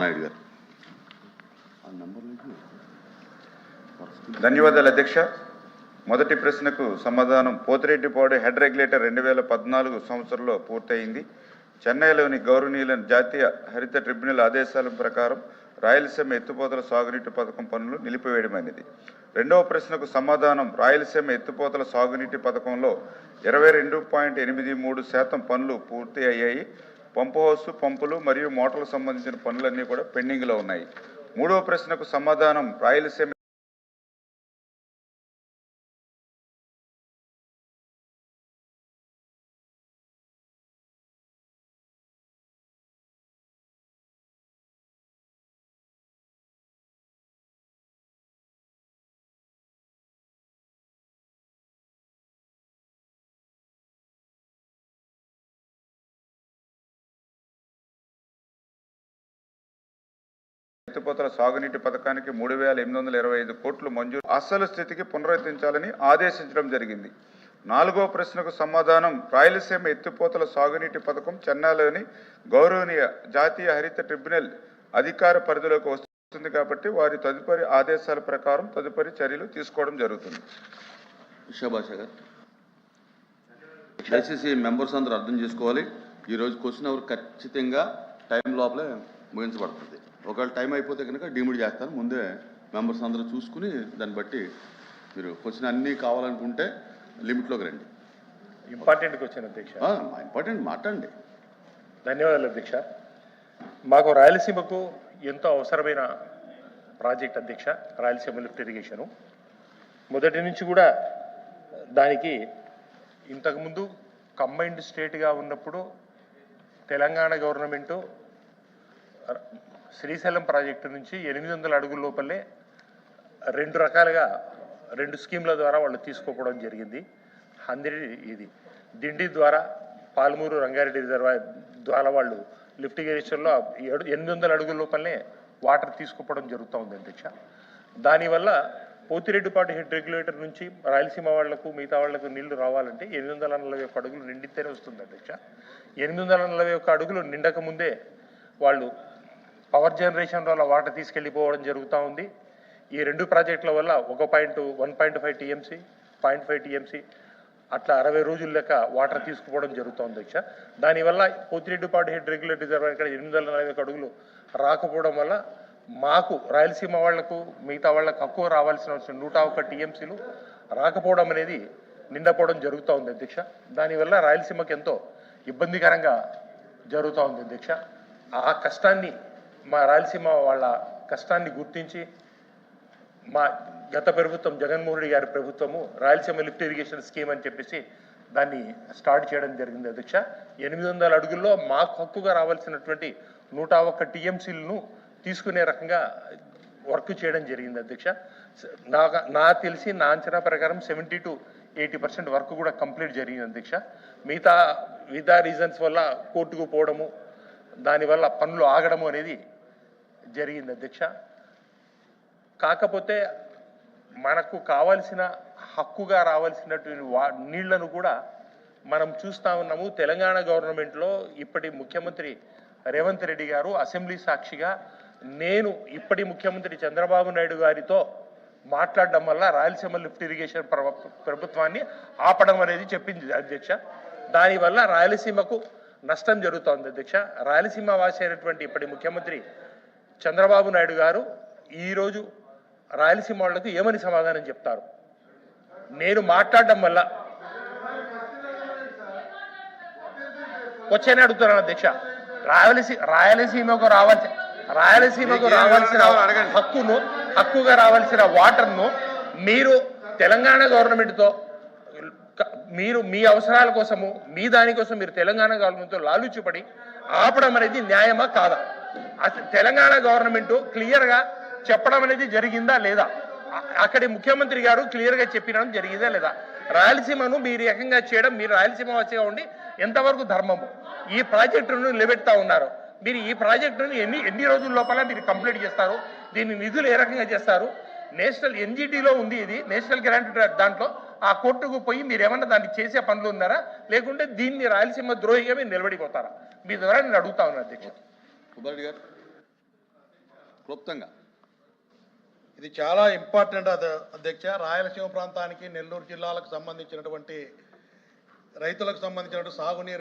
నాయుడు గారు. ధన్యవాదాలు అధ్యక్ష. మొదటి ప్రశ్నకు సమాధానం. పోతిరెడ్డిపాడు హెడ్ రెగ్యులేటర్ 2014 సంవత్సరంలో పూర్తయింది. చెన్నైలోని గౌరవనీయుల జాతీయ హరిత ట్రిబ్యునల్ ఆదేశాల ప్రకారం రాయలసీమ ఎత్తిపోతల సాగునీటి పథకం పనులు నిలిపివేయడమైనది. రెండవ ప్రశ్నకు సమాధానం. రాయలసీమ ఎత్తిపోతల సాగునీటి పథకంలో 22.83% పనులు పూర్తి అయ్యాయి. పంపు హౌస్, పంపులు మరియు మోటార్లకు సంబంధించిన పనులన్నీ కూడా పెండింగ్లో ఉన్నాయి. మూడవ ప్రశ్నకు సమాధానం. రాయలసీమ ఎత్తిపోతల సాగునీటి పథకానికి 3,825 కోట్లు మంజూరు అసలు స్థితికి పునరుద్ధరించాలని ఆదేశించడం జరిగింది. నాలుగవ ప్రశ్నకు సమాధానం. రాయలసీమ ఎత్తిపోతల సాగునీటి పథకం చెన్నైలోని గౌరవనీయ జాతీయ హరిత ట్రిబ్యునల్ అధికార పరిధిలోకి వస్తుంది కాబట్టి వారి తదుపరి ఆదేశాల ప్రకారం తదుపరి చర్యలు తీసుకోవడం జరుగుతుంది. ఉషాభాష గారు, దయచేసి మెంబర్స్ అందరూ అర్థం చేసుకోవాలి. ఈరోజు క్వశ్చన్ అవర్ ఖచ్చితంగా టైం లోపలే ముగించబడుతుంది. ఒకవేళ టైం అయిపోతే కనుక డిమిట్ చేస్తాను. ముందే మెంబర్స్ అందరూ చూసుకుని దాన్ని బట్టి మీరు క్వశ్చన్ అన్నీ కావాలనుకుంటే లిమిట్లోకి రండి. ఇంపార్టెంట్ క్వశ్చన్ అధ్యక్ష. ఇంపార్టెంట్ మాట్లాడండి. ధన్యవాదాలు అధ్యక్ష. మాకు రాయలసీమకు ఎంతో అవసరమైన ప్రాజెక్ట్ అధ్యక్ష రాయలసీమ లిఫ్ట్ ఇరిగేషను. మొదటి నుంచి కూడా దానికి ఇంతకుముందు కంబైన్డ్ స్టేట్గా ఉన్నప్పుడు తెలంగాణ గవర్నమెంటు శ్రీశైలం ప్రాజెక్టు నుంచి 800 అడుగుల లోపలే 2 రకాలుగా 2 స్కీమ్ల ద్వారా వాళ్ళు తీసుకోవడం జరిగింది. ఇది దిండి ద్వారా పాలమూరు రంగారెడ్డి రిజర్వాయర్ ద్వారా వాళ్ళు లిఫ్ట్ ఇరిగేషన్లో 800 అడుగుల లోపలనే వాటర్ తీసుకుపోవడం జరుగుతూ ఉంది అధ్యక్ష. దానివల్ల పోతిరెడ్డిపాడు హెడ్ రెగ్యులేటర్ నుంచి రాయలసీమ వాళ్లకు మిగతా వాళ్లకు నీళ్లు రావాలంటే 841 అడుగులు నిండితేనే వస్తుంది అధ్యక్ష. 841 అడుగులు నిండక ముందే వాళ్ళు పవర్ జనరేషన్ వల్ల వాటర్ తీసుకెళ్ళిపోవడం జరుగుతూ ఉంది. ఈ 2 ప్రాజెక్టుల వల్ల 1.5 టీఎంసీ 0.5 టీఎంసీ అట్లా 60 రోజుల లెక్క వాటర్ తీసుకుపోవడం జరుగుతుంది అధ్యక్ష. దానివల్ల పోతిరెడ్డిపాడు హెడ్ రెగ్యులేటర్ రిజర్వాయర్ ఇక్కడ 841 అడుగులు రాకపోవడం వల్ల మాకు రాయలసీమ వాళ్లకు మిగతా వాళ్ళకు హక్కు రావాల్సిన 101 టీఎంసీలు రాకపోవడం అనేది నిండపోవడం జరుగుతూ ఉంది అధ్యక్ష. దానివల్ల రాయలసీమకు ఎంతో ఇబ్బందికరంగా జరుగుతూ ఉంది అధ్యక్ష. ఆ కష్టాన్ని మా రాయలసీమ వాళ్ళ కష్టాన్ని గుర్తించి మా గత ప్రభుత్వం జగన్మోహన్ రెడ్డి గారి ప్రభుత్వము రాయలసీమ లిఫ్ట్ ఇరిగేషన్ స్కీమ్ అని చెప్పేసి దాన్ని స్టార్ట్ చేయడం జరిగింది అధ్యక్ష. 800 అడుగుల్లో మాకు హక్కుగా రావాల్సినటువంటి 101 టీఎంసీలను తీసుకునే రకంగా వర్క్ చేయడం జరిగింది అధ్యక్ష. నా తెలిసి నా అంచనా ప్రకారం 70 to 80% వర్క్ కూడా కంప్లీట్ జరిగింది అధ్యక్ష. మిగతా రీజన్స్ వల్ల కోర్టుకు పోవడము, దానివల్ల పనులు ఆగడము అనేది జరిగింది అధ్యక్ష. కాకపోతే మనకు కావాల్సిన హక్కుగా రావాల్సినటువంటి నీళ్లను కూడా మనం చూస్తూ ఉన్నాము. తెలంగాణ గవర్నమెంట్లో ఇప్పటి ముఖ్యమంత్రి రేవంత్ రెడ్డి గారు అసెంబ్లీ సాక్షిగా నేను ఇప్పటి ముఖ్యమంత్రి చంద్రబాబు నాయుడు గారితో మాట్లాడడం వల్ల రాయలసీమ లిఫ్ట్ ఇరిగేషన్ ప్రభుత్వాన్ని ఆపడం అనేది చెప్పింది అధ్యక్ష. దానివల్ల రాయలసీమకు నష్టం జరుగుతోంది అధ్యక్ష. రాయలసీమ వాసి అయినటువంటి ఇప్పటి ముఖ్యమంత్రి చంద్రబాబు నాయుడు గారు ఈరోజు రాయలసీమ వాళ్లకు ఏమని సమాధానం చెప్తారు? నేను మాట్లాడడం వల్ల వచ్చేనే అడుగుతున్నాను అధ్యక్ష. రాయలసీమకు రావాల్సిన హక్కుగా రావాల్సిన వాటర్ను మీరు తెలంగాణ గవర్నమెంట్తో మీరు మీ అవసరాల కోసము మీ దానికోసం మీరు తెలంగాణ గవర్నమెంట్తో లాలుచిపడి ఆపడం అనేది న్యాయమా కాదా? తెలంగాణ గవర్నమెంట్ క్లియర్గా చెప్పడం అనేది జరిగిందా లేదా? అక్కడి ముఖ్యమంత్రి గారు క్లియర్గా చెప్పడం జరిగిందా లేదా? రాయలసీమను మీరు ఏకంగా చేయడం, మీరు రాయలసీమ వాసిగా ఉండి ఎంతవరకు ధర్మము? ఈ ప్రాజెక్టును నిలబెడతా ఉన్నారు. మీరు ఈ ప్రాజెక్టును ఎన్ని రోజుల లోపల మీరు కంప్లీట్ చేస్తారు? దీని నిధులు ఏ రకంగా చేస్తారు? నేషనల్ ఎన్జిటిలో ఉంది, ఇది నేషనల్ గ్రాంట్. దాంట్లో ఆ కోర్టుకు పోయి మీరు ఏమన్నా దాన్ని చేసే పనులు ఉన్నారా, లేకుంటే దీన్ని రాయలసీమ ద్రోహిగా మీరు నిలబడిపోతారా? మీ ద్వారా నేను అడుగుతా ఉన్నాను అధ్యక్ష. క్లుప్తంగా. ఇది చాలా ఇంపార్టెంట్ అధ్యక్ష. రాయలసీమ ప్రాంతానికి నెల్లూరు జిల్లాలకు సంబంధించినటువంటి రైతులకు సంబంధించినటువంటి సాగునీరు